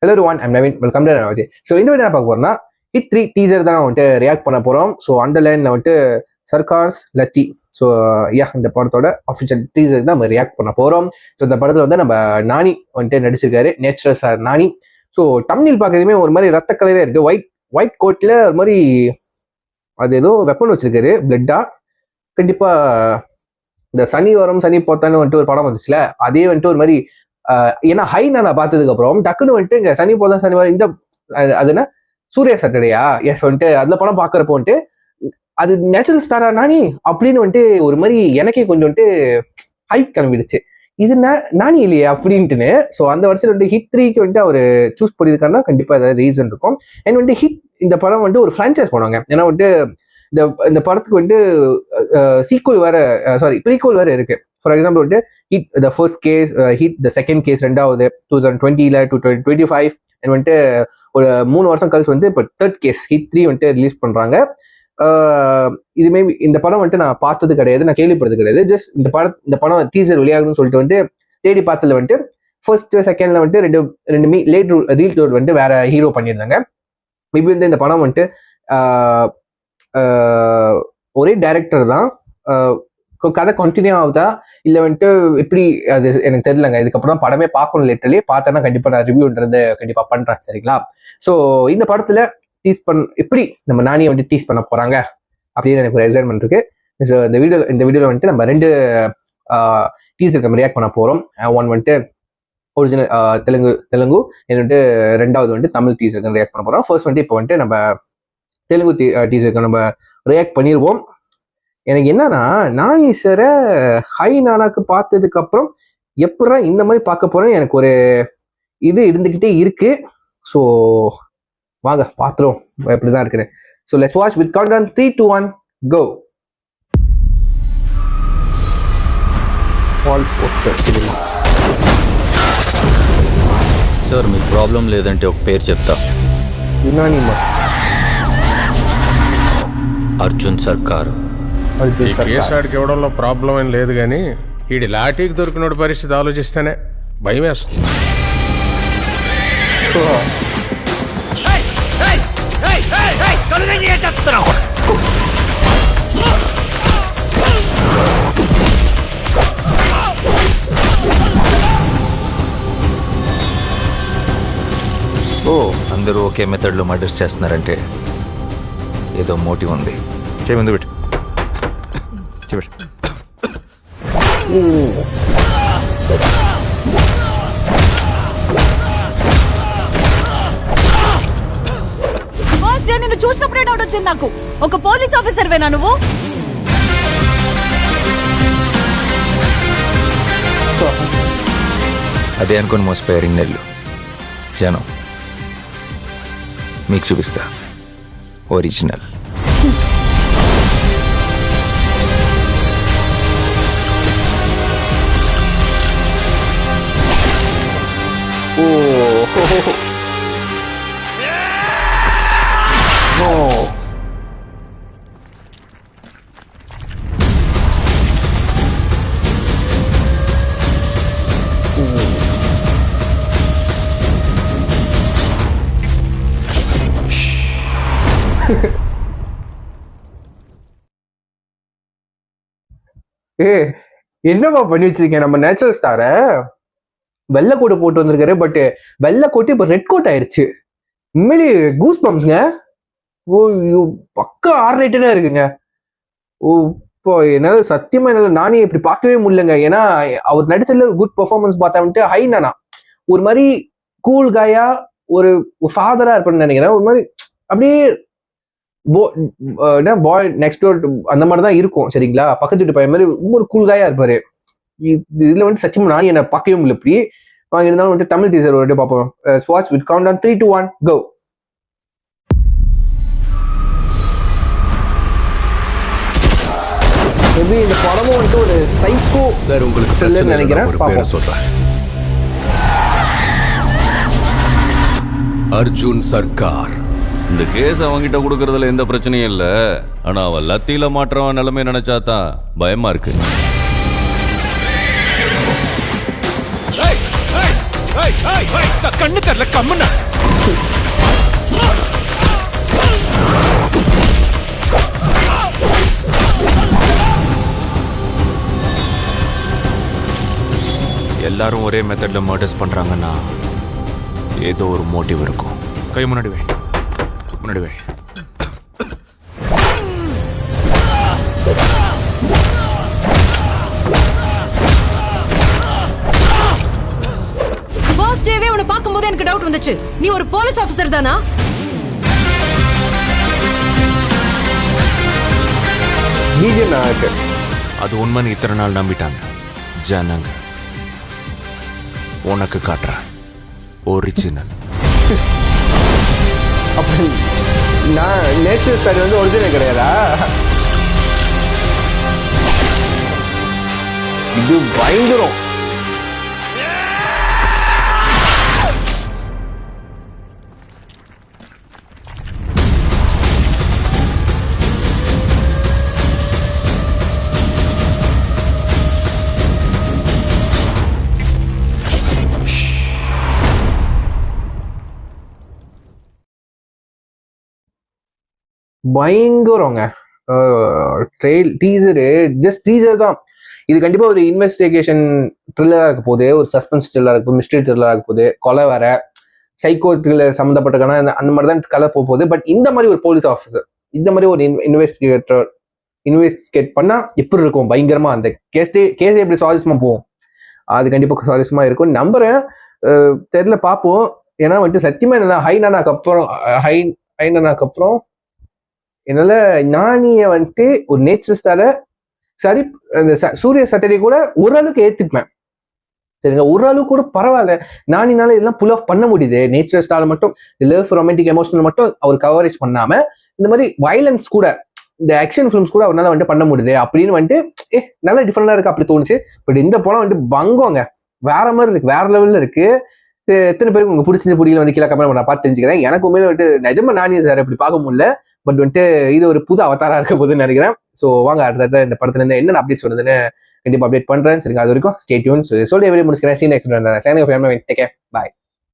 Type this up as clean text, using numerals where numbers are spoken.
Hello one I'm Naveen, welcome to Navaji. So இந்த வீடியோ என்ன பார்க்க போறோம்னா ஹிட் 3 டீசர் தான் வந்துட்டு ரியாக்ட் பண்ண போறோம். ஸோ அண்டர்லைன்ல வந்துட்டு சர்கார்ஸ் லத்தி. ஸோ இந்த படத்தோட அஃபிஷியல் டீசர் தான் நம்ம ரியாக்ட் பண்ண போறோம். ஸோ இந்த படத்துல வந்து நம்ம நானி வந்துட்டு நடிச்சிருக்காரு, நேச்சுரல் சார் நானி. ஸோ தமிழில் பார்க்கறதுமே ஒரு மாதிரி ரத்த கலரே இருக்கு. ஒயிட் கோட்ல ஒரு மாதிரி அது ஏதோ வெப்பன் வச்சிருக்காரு, பிளட்டா. கண்டிப்பா இந்த சனி வரும் சனி போத்தான்னு வந்துட்டு ஒரு படம் வந்துச்சுல, அதே வந்துட்டு ஒரு மாதிரி ஏன்னா ஹை நான் பார்த்ததுக்கு அப்புறம் டக்குன்னு வந்துட்டு இங்க சனி போதான் சனி வரும் இந்த அதுனா சூர்யா சாட்டர்டேயா எஸ் வந்துட்டு அந்த படம் பாக்குறப்போ வந்துட்டு அது நேச்சுரல் ஸ்டாரா நானி அப்படின்னு வந்துட்டு ஒரு மாதிரி எனக்கே கொஞ்சம் வந்துட்டு ஹைப் கிளம்பிடுச்சு. இது நானி இல்லையே அப்படின்ட்டுன்னு. ஸோ அந்த வருஷத்துல வந்துட்டு ஹிட் 3க்கு வந்துட்டு அவர் சூஸ் பண்ணியிருக்காருன்னா கண்டிப்பா ஏதாவது ரீசன் இருக்கும். அண்ட் வந்துட்டு ஹிட் இந்த படம் வந்துட்டு ஒரு ஃப்ரான்ச்சைஸ் பண்ணுவாங்க. ஏன்னா வந்துட்டு இந்த படத்துக்கு வந்துட்டு சீக்குவல் வேற ப்ரீக்குவல் வேற இருக்கு. ஃபார் எக்ஸாம்பிள் வந்துட்டு hit the first case, hit the second case ரெண்டாவது 2020ல 2025 அண்ட் வந்துட்டு ஒரு 3 வருஷம் கழிச்சு வந்து இப்போ தேர்ட் கேஸ் ஹிட் 3 வந்துட்டு ரிலீஸ் பண்றாங்க. இதுமே இந்த படம் வந்துட்டு நான் பார்த்தது கிடையாது, நான் கேள்விப்படுறது கிடையாது. ஜஸ்ட் இந்த படம் டீசர் வெளியாகணும்னு சொல்லிட்டு வந்து தேடி பார்த்ததுல வந்துட்டு ஃபர்ஸ்ட் செகண்ட்ல வந்துட்டு ரெண்டு லேட் ரீல் டூர் வந்துட்டு வேற ஹீரோ பண்ணியிருந்தாங்க. மேபி வந்து இந்த படம் வந்துட்டு ஒரே டைரக்டர் தான், கதை கண்டினியூ ஆகுதா இல்லை வந்துட்டு எப்படி அது எனக்கு தெரியலங்க. இதுக்கப்புறம் தான் படமே பார்க்கணும். லிட்டரலி பார்த்தேன்னா கண்டிப்பாக நான் ரிவ்யூன்றது கண்டிப்பாக பண்ணுறேன், சரிங்களா? ஸோ இந்த படத்தில் எப்படி நம்ம நானியை வந்துட்டு டீஸ் பண்ண போகிறாங்க அப்படின்னு எனக்கு ஒரு எக்ஸைட்மெண்ட் இருக்கு. ஸோ இந்த வீடியோவில் வந்துட்டு நம்ம 2 டீசருக்கு நம்ம ரியாக்ட் பண்ண போகிறோம். ஒன் வந்துட்டு ஒரிஜினல் தெலுங்கு வந்துட்டு ரெண்டாவது வந்துட்டு தமிழ் டீசருக்கு ரியாக்ட் பண்ண போகிறோம். ஃபர்ஸ்ட் வந்துட்டு இப்போ வந்துட்டு நம்ம தெலுங்கு டீசருக்கு நம்ம ரியாக்ட் பண்ணிடுவோம். எனக்கு என்னன்னா நானி சாரை ஹை நானாக்கு பார்த்ததுக்கு அப்புறம் எப்படா இந்த மாதிரி பார்க்க போறேன் எனக்கு ஒரு இது இருந்துகிட்டே இருக்கு. ஸோ வாங்க பார்த்துருவோம் எப்படிதான் இருக்குன்னு. So let's watch with countdown 3, 2, 1 go. Wall poster cinema. Sir మీకు ప్రాబ్లం లేదంటే ఒక పేరు చెప్తా. యునానిమస్. అర్జున్ సర్కార్. ఈ కేసు ఆడికి ఇవ్వడంలో ప్రాబ్లం ఏం లేదు కానీ ఈడి లాఠీకి దొరికినోడి పరిస్థితి ఆలోచిస్తేనే భయం వేస్తుంది. అందరూ ఒకే మెథడ్లో మర్డర్స్ చేస్తున్నారంటే ఏదో మోటివ్ ఉంది. చేయి ముందు పెట్టు. ఫస్ట్ డే నిన్ను చూసినప్పుడే డౌట్ వచ్చింది నాకు. ఒక పోలీస్ ఆఫీసర్ వేనా నువ్వు? అదే అనుకుని మోసపోయారు ఇన్నేళ్ళు జనం. మీకు చూపిస్తా ఒరిజినల్. என்னப்பா பண்ணி வச்சிருக்கேன் நம்ம நேச்சுரல் ஸ்டார. வெள்ளை கோட்டை போட்டு வந்திருக்காரு, பட் வெள்ளை கோட்டு இப்ப ரெட் கோட் ஆயிடுச்சு. உண்மையிலே கூஸ் பம்ப்ஸ்ங்க. பக்கா R-rated இருக்குங்க. இப்போ என்னால சத்தியமா என்னால நானே இப்படி பார்க்கவே முடியலங்க. ஏன்னா அவர் நடிச்சதுல குட் பெர்ஃபார்மன்ஸ் பார்த்தா வந்துட்டு ஹை நானா ஒரு மாதிரி கூல் காயா ஒரு ஃபாதரா இருப்பேன்னு நினைக்கிறேன். ஒரு மாதிரி அப்படியே பாய் நெக்ஸ்ட் டோர் அந்த மாதிரி தான் இருக்கும், சரிங்களா? பக்கத்து வீட்டு பையன் மாதிரி ஒரு கூல் காயா இருப்பாரு. இதுல வந்துட்டு சத்தியமா நான் என்ன பார்க்கவே முடியல இப்படி. வாங்க இருந்தாலும் வந்துட்டு தமிழ் டீசர் ஒரு பார்ப்போம். Watch with countdown 3, 2, 1 go. Maybe இந்த படமும் வந்துட்டு ஒரு சைக்கோ சார் உங்களுக்கு த்ரில்லர் நினைக்கிறேன். பாப்போம். சொல்றேன். அர்ஜுன் சர்க்கார். இந்த கேஸ் அவங்கிட்ட கொடுக்கறதுல எந்த பிரச்சனையும் இல்லை. ஆனா அவன் லத்தியில மாற்றவன் நிலைமை நினைச்சாதான் பயமா இருக்கு. கண்ணு தெரியல கம்முன்னு. எல்லாரும் ஒரே மெத்தட்ல மர்டர்ஸ் பண்றாங்கன்னா ஏதோ ஒரு மோட்டிவ் இருக்கும். கை முன்னாடி வை, முன்னாடி வை. ஃபர்ஸ்ட் டேவே உன்னை பார்க்கும்போது எனக்கு டவுட் வந்துச்சு. நீ ஒரு போலீஸ் ஆபீசர் தானா? பிஜிஎம் நான் இருக்கு. அது உண்மைன்னு இத்தனை நாள் நம்பிட்டாங்க ஜனங்க. உனக்கு காட்டுறேன் ஒரிஜினல். அப்ப நான் நேச்சர் ஸ்டார் வந்து ஒரிஜினல் கிடையாதா? இது பயங்கரம். பயங்கரங்க. டீசரு ஜஸ்ட் டீசர் தான். இது கண்டிப்பா ஒரு இன்வெஸ்டிகேஷன் த்ரில்லரா இருக்க போகுது, ஒரு சஸ்பென்ஸ் த்ரில்லரா இருக்க போகுது, மிஸ்ட்ரி த்ரில்லரா இருக்க போகுது, கொலை வேற, சைக்கோ த்ரில்லர் சம்மந்தப்பட்டக்கான அந்த மாதிரி தான் கலை போகுது. பட் இந்த மாதிரி ஒரு போலீஸ் ஆஃபீஸர், இந்த மாதிரி ஒரு இன்வெஸ்டிகேட் பண்ணா எப்படி இருக்கும்? பயங்கரமா அந்த கேஸே எப்படி சுவாரஸ்யமா போகும், அது கண்டிப்பா சுவாரஸ்யமா இருக்கும் நம்புறேன். தெரியல பார்ப்போம். ஏன்னா வந்துட்டு சத்தியமா என்னன்னா ஹைனானாக்கு அப்புறம் என்னால நானிய வந்துட்டு ஒரு நேச்சரிஸ்டால சரி அந்த சூரிய சட்டரை கூட ஓரளவுக்கு ஏத்துப்பேன். சரிங்க, ஓரளவுக்கு கூட பரவாயில்ல. நானினால இதெல்லாம் புல் ஆஃப் பண்ண முடியுது. நேச்சர் ஸ்டால மட்டும் லவ் ரொமான்டிக் எமோஷனல் மட்டும் அவர் கவரேஜ் பண்ணாம இந்த மாதிரி வயலன்ஸ் கூட, இந்த ஆக்ஷன் ஃபிலிம்ஸ் கூட அவரால் வந்துட்டு பண்ண முடியுது அப்படின்னு வந்துட்டு நல்லா டிஃப்ரெண்டா இருக்கு அப்படி தோணுச்சு. பட் இந்த படம் வந்துட்டு பங்கோங்க, வேற மாதிரி இருக்கு, வேற லெவல்ல இருக்கு. எத்தனை பேருக்கு உங்க பிடிச்ச புரியல வந்து கீழே கமெண்ட் நான் பார்த்து தெரிஞ்சுக்கிறேன். எனக்கு உண்மையில வந்துட்டு நிஜமா நானே சார் இப்படி பார்க்க முடியல. பட் வந்துட்டு இது ஒரு புது அவதாரா இருக்க போதுன்னு நினைக்கிறேன். ஸோ வாங்க அடுத்த இந்த படத்துல இருந்து என்னென்ன அப்டேட்ஸ் வருதுன்னு கண்டிப்பா அப்டேட் பண்றேன். சரிங்க, அது வரைக்கும் ஸ்டே டியூன். சொல்லி எவரி முடிச்சுக்கிறேன். சீன் நெக்ஸ்ட் பாய்.